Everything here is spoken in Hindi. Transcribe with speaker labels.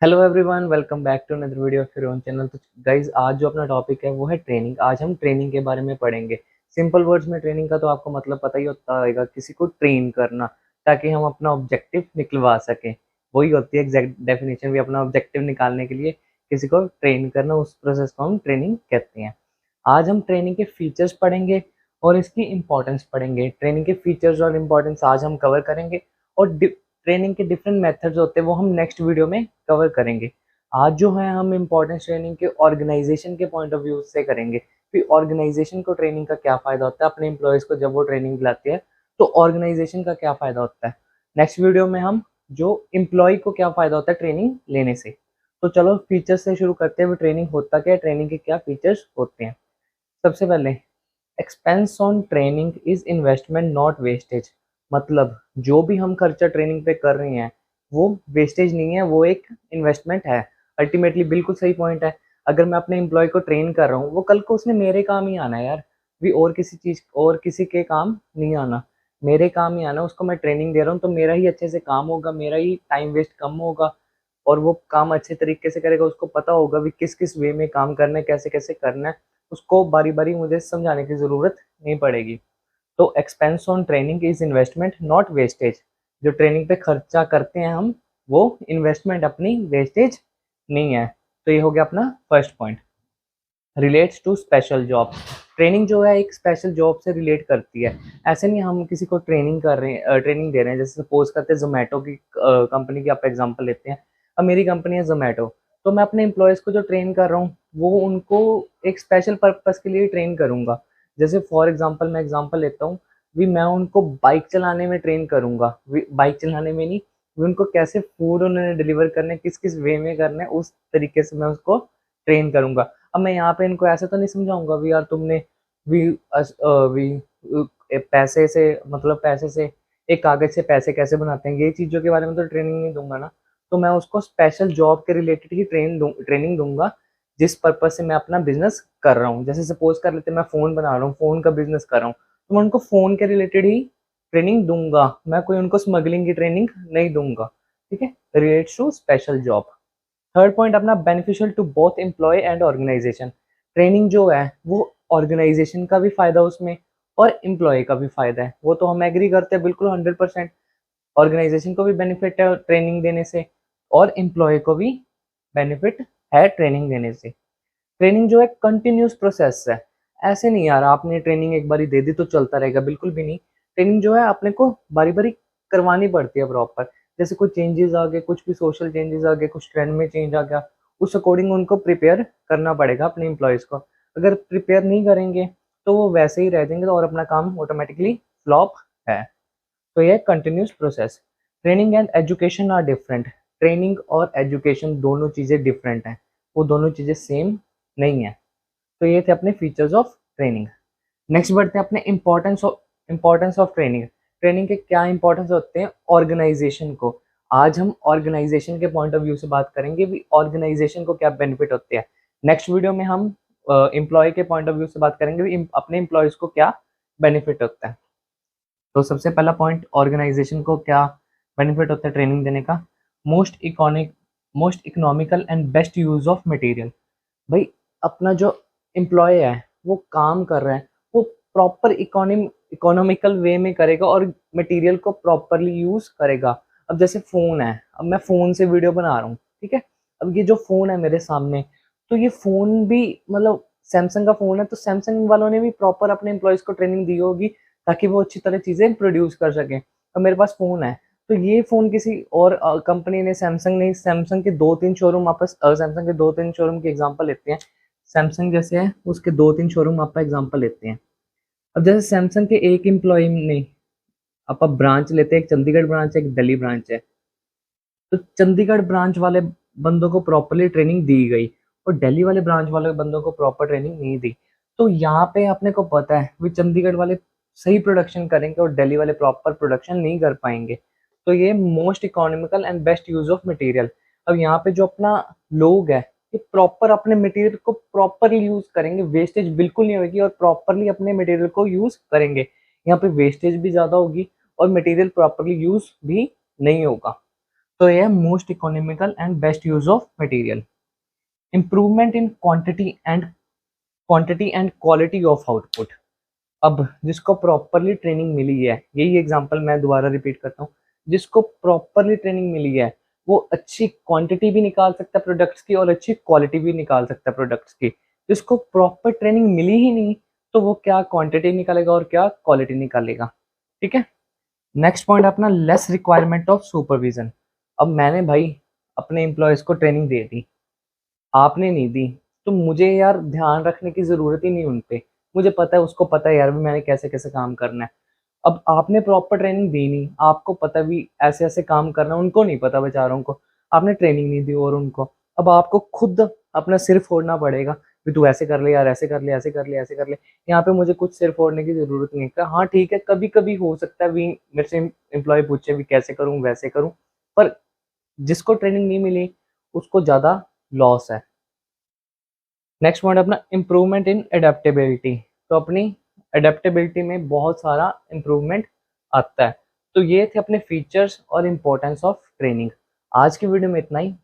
Speaker 1: Hello everyone, welcome back to another video of your own channel. तो गाइज, आज जो अपना टॉपिक है वो है ट्रेनिंग। आज हम ट्रेनिंग के बारे में पढ़ेंगे। सिंपल वर्ड्स में ट्रेनिंग का तो आपको मतलब पता ही होता होगा, किसी को ट्रेन करना ताकि हम अपना ऑब्जेक्टिव निकलवा सकें। वही होती है एग्जैक्ट डेफिनेशन भी, अपना ऑब्जेक्टिव निकालने के लिए किसी को ट्रेन करना, उस प्रोसेस को हम ट्रेनिंग कहते हैं। आज हम ट्रेनिंग के फीचर्स पढ़ेंगे और इसकी इंपॉर्टेंस पढ़ेंगे। ट्रेनिंग के फीचर्स और इंपॉर्टेंस आज हम कवर करेंगे, और ट्रेनिंग के डिफरेंट मेथड्स होते हैं वो हम नेक्स्ट वीडियो में कवर करेंगे। आज जो है हम इम्पोर्टेंस ट्रेनिंग के ऑर्गेनाइजेशन के पॉइंट ऑफ व्यू से करेंगे कि ऑर्गेनाइजेशन को ट्रेनिंग का क्या फ़ायदा होता है, अपने एम्प्लॉयज़ को जब वो ट्रेनिंग दिलाती है तो ऑर्गेनाइजेशन का क्या फ़ायदा होता है। नेक्स्ट वीडियो में हम जो एम्प्लॉय को क्या फ़ायदा होता है ट्रेनिंग लेने से। तो चलो फीचर्स से शुरू करते हैं। ट्रेनिंग होता क्या है, ट्रेनिंग के क्या फीचर्स होते हैं। सबसे पहले, expense on training is investment not wastage. मतलब जो भी हम खर्चा ट्रेनिंग पे कर रहे हैं वो वेस्टेज नहीं है, वो एक इन्वेस्टमेंट है। अल्टीमेटली बिल्कुल सही पॉइंट है। अगर मैं अपने एम्प्लॉय को ट्रेन कर रहा हूँ, वो कल को उसने मेरे काम ही आना है यार, भी और किसी चीज़ और किसी के काम नहीं आना, मेरे काम ही आना। उसको मैं ट्रेनिंग दे रहा हूँ तो मेरा ही अच्छे से काम होगा, मेरा ही टाइम वेस्ट कम होगा और वो काम अच्छे तरीके से करेगा। उसको पता होगा भी किस किस वे में काम करना है, कैसे कैसे करना है। उसको बारी बारी मुझे समझाने की ज़रूरत नहीं पड़ेगी। तो expense on training is investment not wastage. जो ट्रेनिंग पे खर्चा करते हैं हम, वो इन्वेस्टमेंट, अपनी वेस्टेज नहीं है। तो ये हो गया अपना first point. Relates to special job. Training जो है एक स्पेशल जॉब से रिलेट करती है। ऐसे नहीं हम किसी को ट्रेनिंग कर रहे हैं, ट्रेनिंग दे रहे हैं। जैसे सपोज करते हैं जोमेटो की कंपनी की आप एग्जांपल लेते हैं। अब मेरी कंपनी है जोमेटो, तो मैं अपने एम्प्लॉयज़ को जो ट्रेन कर रहा हूँ वो उनको एक स्पेशल पर्पस के लिए ट्रेन करूँगा। जैसे फॉर एग्जांपल मैं एग्जांपल लेता हूँ, भी मैं उनको बाइक चलाने में ट्रेन करूँगा। बाइक चलाने में नहीं, भी उनको कैसे फूड उन्होंने डिलीवर करना है, किस किस वे में करना है, उस तरीके से मैं उसको ट्रेन करूँगा। अब मैं यहाँ पे इनको ऐसे तो नहीं समझाऊंगा भी यार तुमने भी पैसे से, मतलब पैसे से, एक कागज से पैसे कैसे बनाते हैं, ये चीज़ों के बारे में तो ट्रेनिंग नहीं दूंगा ना। तो मैं उसको स्पेशल जॉब के रिलेटेड ही ट्रेनिंग दूंगा, जिस पर्पज से मैं अपना बिजनेस कर रहा हूँ। जैसे सपोज कर लेते हैं मैं फ़ोन बना रहा हूँ, फ़ोन का बिजनेस कर रहा हूँ, तो मैं उनको फ़ोन के रिलेटेड ही ट्रेनिंग दूंगा। मैं कोई उनको स्मगलिंग की ट्रेनिंग नहीं दूंगा। ठीक है, relates to special job. Third point अपना, beneficial to both employ and organisation. Training जो है वो ऑर्गेनाइजेशन का भी फायदा उसमें और एम्प्लॉय का भी फायदा है, वो तो हम एग्री करते हैं बिल्कुल 100%। ऑर्गेनाइजेशन को भी बेनिफिट है ट्रेनिंग देने से और एम्प्लॉय को भी बेनिफिट है ट्रेनिंग देने से। ट्रेनिंग जो है कंटिन्यूस प्रोसेस है। ऐसे नहीं यार आपने ट्रेनिंग एक बारी दे दी तो चलता रहेगा, बिल्कुल भी नहीं। ट्रेनिंग जो है अपने को बारी बारी करवानी पड़ती है प्रॉपर। जैसे कुछ चेंजेस आ गए, कुछ भी सोशल चेंजेस आ गए, कुछ ट्रेंड में चेंज आ गया, उस अकॉर्डिंग उनको प्रिपेयर करना पड़ेगा अपने एम्प्लॉयज़ को। अगर प्रिपेयर नहीं करेंगे तो वो वैसे ही रह जाएंगे और अपना काम ऑटोमेटिकली फ्लॉप है। तो ये continuous process. Training and education are different. Training और एजुकेशन दोनों चीज़ें डिफरेंट हैं, वो दोनों चीज़ें सेम नहीं है। तो ये थे अपने फीचर्स ऑफ ट्रेनिंग। नेक्स्ट बढ़ते हैं अपने इम्पोर्टेंस ऑफ ट्रेनिंग। ट्रेनिंग के क्या इंपॉर्टेंस होते हैं ऑर्गेनाइजेशन को। आज हम ऑर्गेनाइजेशन के पॉइंट ऑफ व्यू से बात करेंगे भी ऑर्गेनाइजेशन को क्या बेनिफिट होते हैं। नेक्स्ट वीडियो में हम एम्प्लॉय के पॉइंट ऑफ व्यू से बात करेंगे भी अपने एम्प्लॉयज़ को क्या बेनिफिट होता है। तो सबसे पहला पॉइंट, ऑर्गेनाइजेशन को क्या बेनिफिट होता है ट्रेनिंग देने का। Most economical and best use of material. भाई अपना जो एम्प्लॉय है वो काम कर रहा है, वो प्रॉपर इकोनॉमिकल वे में करेगा और मटेरियल को प्रॉपरली यूज करेगा। अब जैसे फ़ोन है, अब मैं फ़ोन से वीडियो बना रहा हूँ, ठीक है। अब ये जो फ़ोन है मेरे सामने, तो ये फ़ोन भी मतलब सैमसंग का फ़ोन है, तो सैमसंग वालों ने भी प्रॉपर अपने एम्प्लॉयज़ को ट्रेनिंग दी होगी ताकि वो अच्छी तरह चीज़ें प्रोड्यूस कर सकें। अब मेरे पास फ़ोन है, तो ये फ़ोन किसी और कंपनी ने, सैमसंग के 2-3 शोरूम सैमसंग के 2-3 शोरूम की एग्जांपल लेते हैं। सैमसंग जैसे है उसके 2-3 शोरूम आप एग्जांपल लेते हैं। अब जैसे सैमसंग के एक एम्प्लॉय ने, आप ब्रांच लेते हैं, एक चंडीगढ़ ब्रांच है, एक दिल्ली ब्रांच है। तो चंडीगढ़ ब्रांच वाले बंदों को प्रॉपरली ट्रेनिंग दी गई और दिल्ली वाले ब्रांच वाले बंदों को प्रॉपर ट्रेनिंग नहीं दी। तो यहाँ पे अपने को पता है कि चंडीगढ़ वाले सही प्रोडक्शन करेंगे और दिल्ली वाले प्रॉपर प्रोडक्शन नहीं कर पाएंगे। तो ये most economical and best use of material. अब यहाँ पे जो अपना लोग है कि प्रॉपर अपने मटेरियल को प्रॉपरली यूज करेंगे, वेस्टेज बिल्कुल नहीं होगी और प्रॉपरली अपने मटेरियल को यूज करेंगे। यहाँ पे वेस्टेज भी ज्यादा होगी और मटेरियल प्रॉपरली यूज भी नहीं होगा। तो यह most economical and best use of material. Improvement in quantity and quality of output. अब जिसको प्रॉपरली ट्रेनिंग मिली है, यही एग्जांपल मैं दोबारा रिपीट करता हूँ, जिसको प्रॉपरली ट्रेनिंग मिली है वो अच्छी क्वांटिटी भी निकाल सकता है प्रोडक्ट्स की और अच्छी क्वालिटी भी निकाल सकता है प्रोडक्ट्स की। जिसको प्रॉपर ट्रेनिंग मिली ही नहीं तो वो क्या क्वांटिटी निकालेगा और क्या क्वालिटी निकालेगा। ठीक है। नेक्स्ट पॉइंट अपना लेस रिक्वायरमेंट ऑफ सुपरविजन। अब मैंने भाई अपने एम्प्लॉयज को ट्रेनिंग दे दी, आपने नहीं दी, तो मुझे यार ध्यान रखने की जरूरत ही नहीं उन पे। मुझे पता है, उसको पता है यार भी मैंने कैसे कैसे काम करना है। अब आपने प्रॉपर ट्रेनिंग दी नहीं, आपको पता भी ऐसे ऐसे काम करना, उनको नहीं पता बेचारों को, आपने ट्रेनिंग नहीं दी और उनको, अब आपको खुद अपना सिर फोड़ना पड़ेगा कि तू ऐसे कर ले यार, ऐसे कर ले, ऐसे कर ले, ऐसे कर ले। यहाँ पे मुझे कुछ सिर फोड़ने की जरूरत नहीं है। हाँ ठीक है, कभी कभी हो सकता है भी मेरे से एम्प्लॉय पूछे भी कैसे करूँ वैसे करूँ, पर जिसको ट्रेनिंग नहीं मिली उसको ज्यादा लॉस है। नेक्स्ट पॉइंट अपना इम्प्रूवमेंट इन एडेप्टेबिलिटी। तो अपनी एडेप्टेबिलिटी में बहुत सारा इम्प्रूवमेंट आता है। तो ये थे अपने फीचर्स और इम्पोर्टेंस ऑफ ट्रेनिंग। आज की वीडियो में इतना ही।